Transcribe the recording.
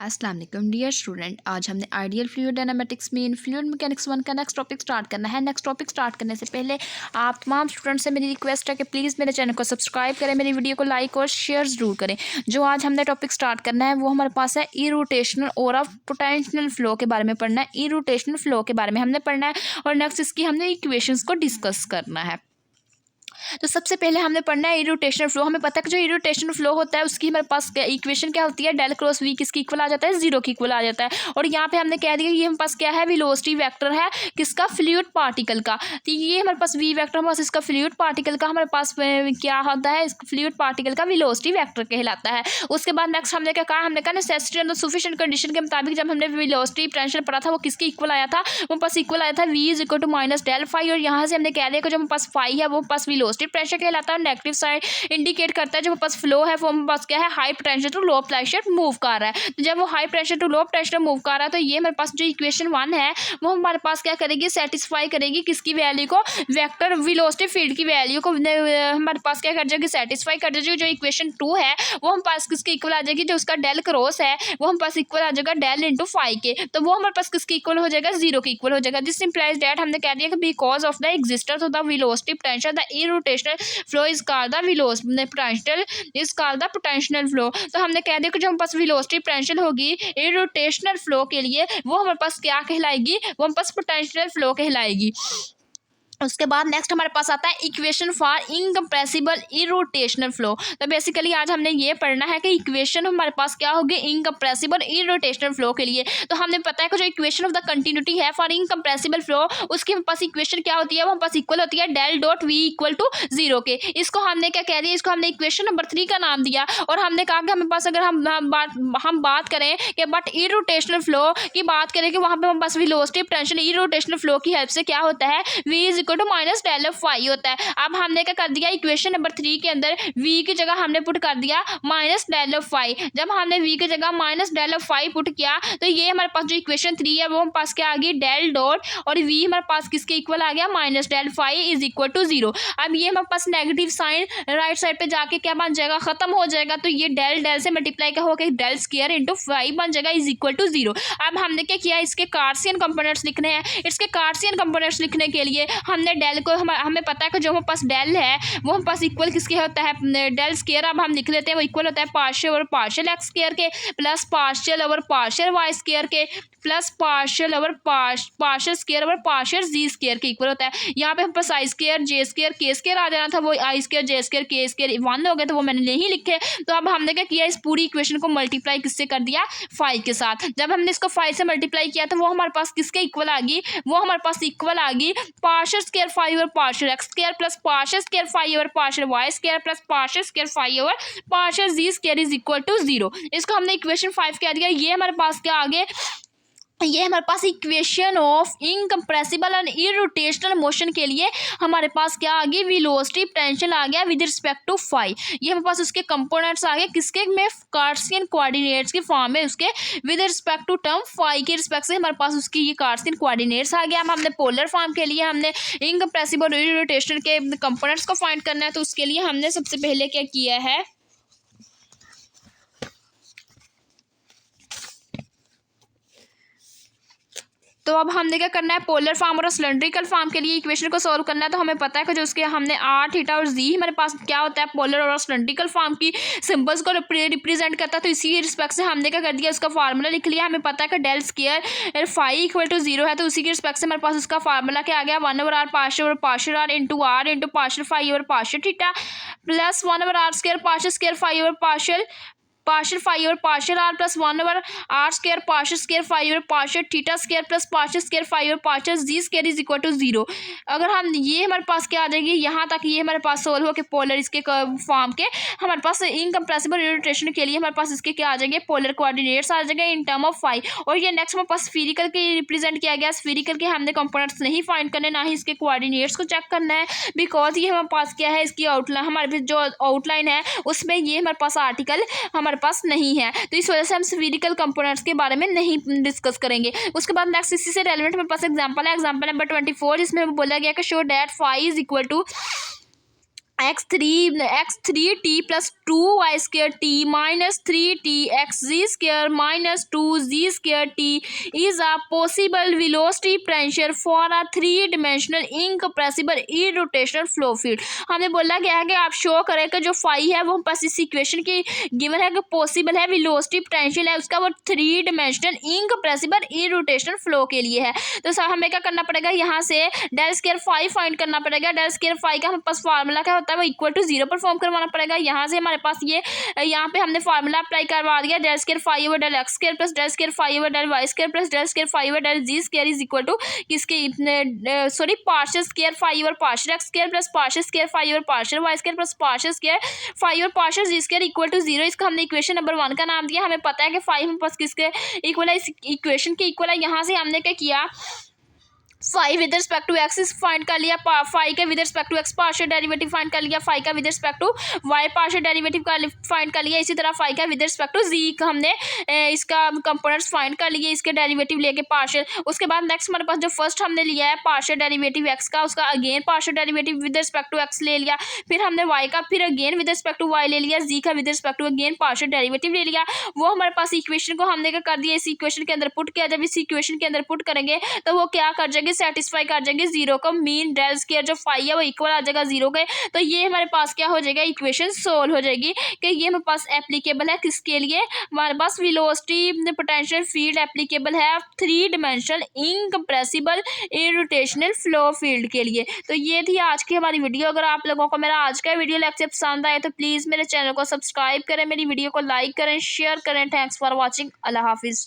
अस्सलाम वालेकुम dear student. आज हमने आइडियल फ्लूइड डायनामेटिक्स में फ्लूइड मैकेनिक्स 1 का नेक्स्ट टॉपिक स्टार्ट करना है। नेक्स्ट टॉपिक स्टार्ट करने से पहले आप तमाम स्टूडेंट्स से मेरी रिक्वेस्ट है कि प्लीज़ मेरे चैनल को सब्सक्राइब करें, मेरी वीडियो को लाइक और शेयर ज़रूर करें। जो आज हमने टॉपिक स्टार्ट करना है वो हमारे पास है इरोटेशनल और ऑफ पोटेंशियल फ्लो के बारे में पढ़ना है। इरोटेशनल फ्लो के बारे में हमने पढ़ना है और नेक्स्ट इसकी हमने इक्वेशंस को डिस्कस करना है। तो सबसे पहले हमने पढ़ना है इरोटेशनल फ्लो। हमें पता है कि जो इरोटेशनल फ्लो होता है उसकी हमारे पास इक्वेशन क्या होती है, डेल क्रॉस वी किसकी इक्वल आ जाता है, जीरो की इक्वल आ जाता है। और यहाँ पे हमने कह दिया ये हमारे पास क्या है, वेलोसिटी वेक्टर है किसका, फ्लूइड पार्टिकल का। तो ये हमारे पास वी वेक्टर हमारे पास इसका फ्लूइड पार्टिकल का हमारे पास क्या होता है, फ्लूइड पार्टिकल का वेलोसिटी वेक्टर कहलाता है। उसके बाद नेक्स्ट हमने क्या कहा, हमने कहा नेसेसिटी एंड सफिशिएंट कंडीशन के मुताबिक जब हमने वेलोसिटी पोटेंशियल पढ़ा था वो किसकी इक्वल आया था, वो पास इक्वल आया था v is equal to minus del phi. और यहाँ से हमने कह दिया कि जो हमारे पास फाई है वो पास वेलोसिटी प्रेशर कहलाता है। नेगेटिव साइड इंडिकेट करता है जो पास फ्लो है वो हमारे पास क्या है, high potential to low pressure move कर रहा है। तो जब वो high pressure to low pressure move कर रहा है तो ये हमारे पास जो इक्वेशन 1 है वो हमारे पास क्या करेगी, सेटिस्फाई करेगी किसकी वैल्यू को, वेक्टर वेलोसिटी फील्ड की वैल्यू को हमारे पास क्या कर जाएगी, सेटिस्फाई कर जाएगी। जो इक्वेशन 2 है वो हम पास किसकी इक्वल आ जाएगी, जो उसका डेल क्रॉस है वो हम पास इक्वल आ जाएगा डेल इंटू फाई के। तो वो हमारे पास किसकी इक्वल हो जाएगा, जीरो की इक्वल हो जाएगा। दिस इंप्लाइज दैट हमने कह दिया कि because of the existence of the velocity potential the irrotational flow is called the velocity potential is called the potential flow. तो हमने कह दिया कि जो हमारे पास वेलोसिटी पोटेंशियल होगी इरोटेशनल फ्लो के लिए वो हमारे पास क्या कहलाएगी, वो हमारे पास पोटेंशियल फ्लो कहलाएगी। उसके बाद नेक्स्ट हमारे पास आता है equation for incompressible irrotational flow. तो बेसिकली आज हमने ये पढ़ना है कि इक्वेशन हमारे पास क्या होगी इनकम्प्रेसिबल इरोटेशनल फ्लो के लिए। तो हमने पता है कि जो इक्वेशन ऑफ द कंटिन्यूटी है फॉर इनकम्प्रेसिबल फ्लो उसके हमारे पास इक्वेशन क्या होती है, वो हमारे पास इक्वल होती है del dot V equal to zero के। इसको हमने क्या कह दिया, इसको हमने इक्वेशन नंबर 3 का नाम दिया। और हमने कहा कि हमारे पास अगर हम बात करें कि बट इरोटेशनल फ्लो की बात करें कि वहाँ पे हमारे पास वेलोसिटी पोटेंशियल इरोटेशनल फ्लो की हेल्प से क्या होता है, v is equal to minus del of phi होता है। अब हमने क्या कर दिया, इक्वेशन नंबर 3 के अंदर v की जगह हमने पुट कर दिया माइनस डेल ऑफ फाई। जब हमने v की जगह minus del of phi put किया तो ये हमारे पास जो इक्वेशन 3 है वो हमारे पास क्या आ गई, डेल डॉट और v हमारे पास किसके इक्वल आ गया, minus del phi is equal to zero. अब ये हमारे पास नेगेटिव साइन राइट साइड पे जाके क्या बन जाएगा, खत्म हो जाएगा। तो ये डेल डेल से मल्टीप्लाई क्या होगा, डेल स्क्वायर इंटू फाई बन जाएगा इज इक्वल टू जीरो। अब हमने क्या किया, इसके कार्सियन कंपोनेंट्स लिखने हैं। इसके कार्सियन कंपोनेंट्स लिखने के लिए हमने डेल को हमें पता है कि जो हमारे पास डेल है वो हमारे पास इक्वल किसके होता है, डेल स्क्वायर। अब हम लिख लेते हैं वो इक्वल होता है पार्शियल और पार्शियल एक्स स्क्वायर के प्लस पार्शियल और पार्शियल वाई स्क्वायर के प्लस पार्शियल और पार्शियल स्क्वायर और पार्शियल जी स्क्वायर के इक्वल होता है। यहाँ पे हम पास आई स्क्वायर जे स्क्वायर के स्क्वायर आ जाना था, वो आई स्क्वायर जे स्क्वायर के स्क्वायर 1 हो गए तो वो मैंने नहीं लिखे। तो अब हमने क्या किया, इस पूरी इक्वेशन को मल्टीप्लाई किससे कर दिया, फाई के साथ। जब हमने इसको फाई से मल्टीप्लाई किया तो वो हमारे पास किसके इक्वल आ गई, वो हमारे पास इक्वल आ गई पार्शियल स्क्वायर फाई और partial x square plus partial square phi और partial y square plus partial square phi और partial z square is equal to zero. इसको हमने इक्वेशन 5 क्या दिया, ये हमारे पास क्या आ गए, ये हमारे पास equation of incompressible and irrotational motion के लिए हमारे पास क्या आ गई, वेलोसिटी पोटेंशियल आ गया विद रिस्पेक्ट टू फाई। ये हमारे पास उसके कंपोनेंट्स आ गए किसके में, कार्सियन कोऑर्डिनेट्स की फॉर्म में उसके with respect to term phi के रिस्पेक्ट से हमारे पास उसकी ये कार्सियन कोऑर्डिनेट्स आ गया। अब हमने पोलर फॉर्म के लिए हमने इनकम्प्रेसिबल और इरोटेशनल के कंपोनेंट्स को फाइंड करना है। तो उसके लिए हमने सबसे पहले क्या किया है, तो अब हमने क्या करना है, पोलर फॉर्म और सिलेंड्रिकल फॉर्म के लिए इक्वेशन को सॉल्व करना है। तो हमें पता है कि जो उसके हमने आर थीटा और जी हमारे पास क्या होता है, पोलर और सिलेंड्रिकल फॉर्म की सिंबल्स को रिप्रेजेंट करता है। तो इसी रिस्पेक्ट से हमने क्या कर दिया, उसका फार्मूला लिख लिया। हमें पता है कि del square phi equal to zero है, तो उसी के रिस्पेक्ट से हमारे पास उसका फार्मूला क्या आ गया, 1/r पार्शियल और partial r into partial phi और partial theta plus 1/r square phi और पार्शियल फाई और partial r plus 1/r square partial square phi और partial theta square plus partial square phi और partial z square is equal to zero. अगर हम ये हमारे पास क्या आ जाएगी, यहाँ तक ये हमारे पास सोल्व हो के पोलर इसके फॉर्म के हमारे पास इनकम्प्रेसिबल इरोटेशन के लिए हमारे पास इसके क्या आ जाएंगे, पोलर कोऑर्डिनेट्स आ जाएंगे इन टर्म ऑफ फाई। और ये नेक्स्ट हमारे पास स्फीरिकल के रिप्रेजेंट किया गया। स्फीरिकल के हमने कंपोनेंट्स नहीं फाइंड करने, ना ही इसके कोऑर्डिनेट्स को चेक करना है, बिकॉज ये हमारे पास क्या है, इसकी आउटलाइन हमारे जो आउटलाइन है उसमें ये हमारे पास आर्टिकल हमारे पास नहीं है। तो इस वजह से हम स्फीरिकल कंपोनेंट्स के बारे में नहीं डिस्कस करेंगे। उसके बाद नेक्स्ट इसी से रेलेवेंट हमारे पास एग्जांपल है, एग्जांपल नंबर 24, जिसमें बोला गया कि show that phi is equal to x3t plus 2y square t minus 3t xz square minus 2z square t is a possible velocity potential for a three-dimensional incompressible irrotational flow field। हमें बोला गया है कि आप show करें कि जो phi है वो बस इस इक्वेशन की गिवन है कि पॉसिबल है, वेलोसिटी पोटेंशियल है उसका, वो three dimensional incompressible irrotational flow के लिए है। तो सर हमें क्या करना पड़ेगा, यहाँ से डेल स्क्वायर फाई फाइंड करना पड़ेगा। डेल स्क्वायर फाई का हमारे पास फार्मूला क्या होता है, वो इक्वल टू जीरो पर फॉर्म करवाना पड़ेगा। यहाँ से हमारे पास ये यहाँ पे हमने फार्मूला अप्लाई करवा दिया, del square phi over del x square plus del square phi over del y square plus del square phi over del z square is equal to किसके sorry partial square phi over partial x square plus partial square phi over partial y square plus partial square phi over partial z square equal to zero. इसका हमने equation number 1 का नाम दिया। हमें पता है कि फाइव हम पास किसके इक्वल है, इस इक्वेशन के इक्वल है। यहाँ से हमने क्या किया, phi with respect to X find कर लिया, फाइव का with respect to X partial derivative find कर लिया, फाइव का with respect to Y partial derivative का फाइंड कर लिया। इसी तरह फाइव का विद रिस्पेक्ट टू जी का हमने इसका कंपोनेंट्स फाइंड कर लिए, इसके डेरिवेटिव लेके पार्शियल। उसके बाद नेक्स्ट हमारे पास जो फर्स्ट हमने लिया है पार्शियल डेरिवेटिव एक्स का, उसका again partial derivative with respect to X ले लिया। फिर हमने वाई का फिर again with respect to Y ले लिया, जी का with respect to again partial derivative ले लिया। वो हमारे पास इक्वेशन को हमने क्या कर दिया, इस इक्वेशन के अंदर पुट किया। जब इस इक्वेशन के अंदर पुट करेंगे तो वो क्या कर जाएंगे, सेटिस्फाई कर जाएंगे जीरो को। मीन डेल स्क्वायर जो फाई है वो इक्वल आ जाएगा जीरो के। तो ये हमारे पास क्या हो जाएगा, इक्वेशन सोल्व हो जाएगी कि ये हमारे पास एप्लीकेबल है किसके लिए, हमारे पास वेलोसिटी पोटेंशियल फील्ड एप्लीकेबल है three dimensional incompressible irrotational flow field के लिए। तो ये थी आज की हमारी वीडियो। अगर आप लोगों को मेरा आज का वीडियो लेक्चर पसंद आए तो प्लीज़ मेरे चैनल को सब्सक्राइब करें, मेरी वीडियो को लाइक करें, शेयर करें। Thanks for watching. अल्लाह हाफिज़।